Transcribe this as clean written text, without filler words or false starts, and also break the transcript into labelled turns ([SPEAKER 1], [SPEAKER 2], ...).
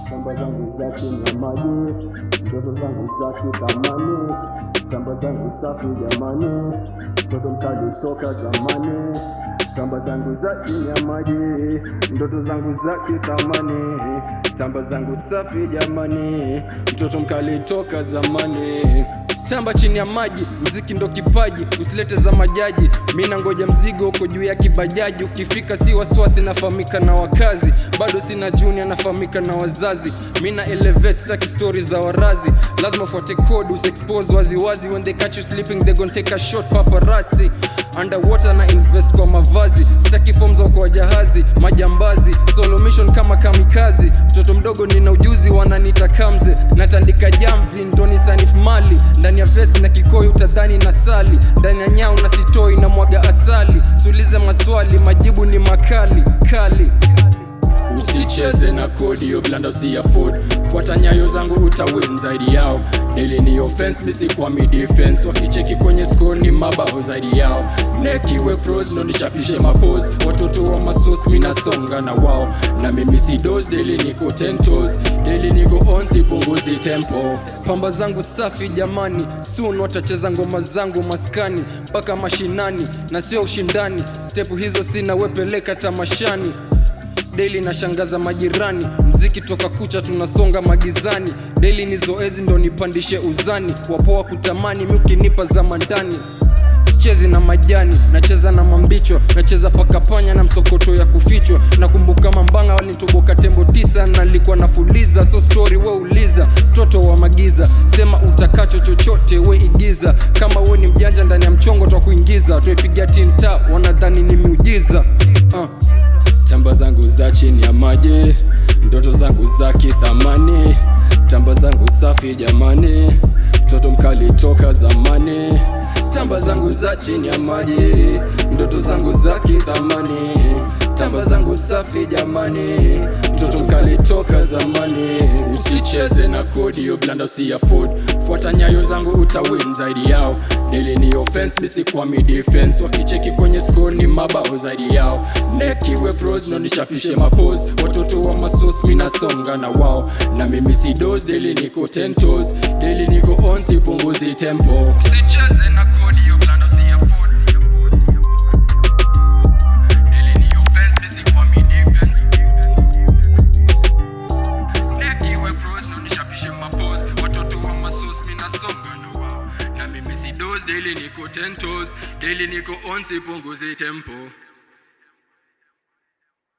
[SPEAKER 1] Shamba zangu za kinyamaji, ndoto zangu za kitamani. Shamba zangu safi jamani, mtoto mkali toka zamani. Shamba zangu za kinyamaji, ndoto zangu za kitamani. Shamba zangu safi jamani, mtoto mkali toka zamani.
[SPEAKER 2] Tamba chini ya maji, mziki ndo kipaji, usilete za majaji. Mina ngoja mzigo uko juu ya kibajaji. Ukifika si wasiwasi, nafahamika na wakazi. Bado sina junior, nafahamika na wazazi. Mina elevate, staki stories za warazi. Lazima ufuate code, usexpose waziwazi. When they catch you sleeping, they gon' take a shot, paparazzi. Underwater na invest kwa mavazi. Staki form za kwa jahazi, majambazi. Solo mission kama kamikazi. Mtoto mdogo nina ujuzi, wananiita kamze. Natandika jamvi, ndoni sanif mali. Ndani ya vesi na kikoyo utadhani na sali. Ndani ya nyao na sitoi na mwaga asali. Sulize maswali, majibu ni makali, kali.
[SPEAKER 3] Usicheze na kodi, yo blanda usi afford. Fuata nyayo zangu utawin zaidi yao. Daily ni offense, misi kwa mi defense. Wakicheki kwenye score ni mabao zaidi yao. Neki we froze, no nichapishe mapose. Watoto wa masos, mina songa na wao. Na mimi si dose, daily niko 10 toes. Daily niko on, sipunguzi tempo.
[SPEAKER 2] Pamba zangu safi jamani, soon watacheza ngoma zangu maskani mpaka mashinani, na sio ushindani. Step hizo sina, wepeleka tamashani. Daily na shangaza majirani, mziki toka kucha tunasonga magizani. Daily ni zoezi ndo nipandishe uzani, wapoa kutamani miukinipa za mandani. Sichezi na majani, nacheza na mambicho, nacheza paka panya na msokoto ya kufichwa. Nakumbuka mambanga walinitoboka tembo 9 na nilikuwa nafuliza. So story we uliza, toto wa magiza. Sema utakacho chochote we igiza. Kama we ni mjanja ndani ya mchongo twa kuingiza. Tuipigia tinta, wanadhani ni miujiza.
[SPEAKER 3] Tamba zangu za chini ya maji, ndoto zangu za kithamani. Tamba zangu safi jamani, mtoto mkali toka zamani. Tamba zangu za chini ya maji, ndoto zangu za kithamani. Tamba zangu safi jamani, mtoto mkali toka zamani. Usicheze na kodi, yo blanda usi afford. Fuata nyayo zangu utawin zaidi yao. Daily ni offense, misi kwa mi defense. Wakicheki kwenye score ni mabao zaidi yao. Neki we froze, no nichapishe mapose. Watoto wa masos, mina songa na wao. Na mimi si dose, daily niko 10 toes. Daily niko on, sipunguzi tempo.
[SPEAKER 2] Usicheze na kodi, yo blanda usi afford. Daily ni offense, misi kwa mi defense. Neki we froze, no nichapishe mapose. Watoto wa masos, mina songa na wao. Na mimi si dose, daily niko 10 toes. Daily niko on, sipunguzi tempo.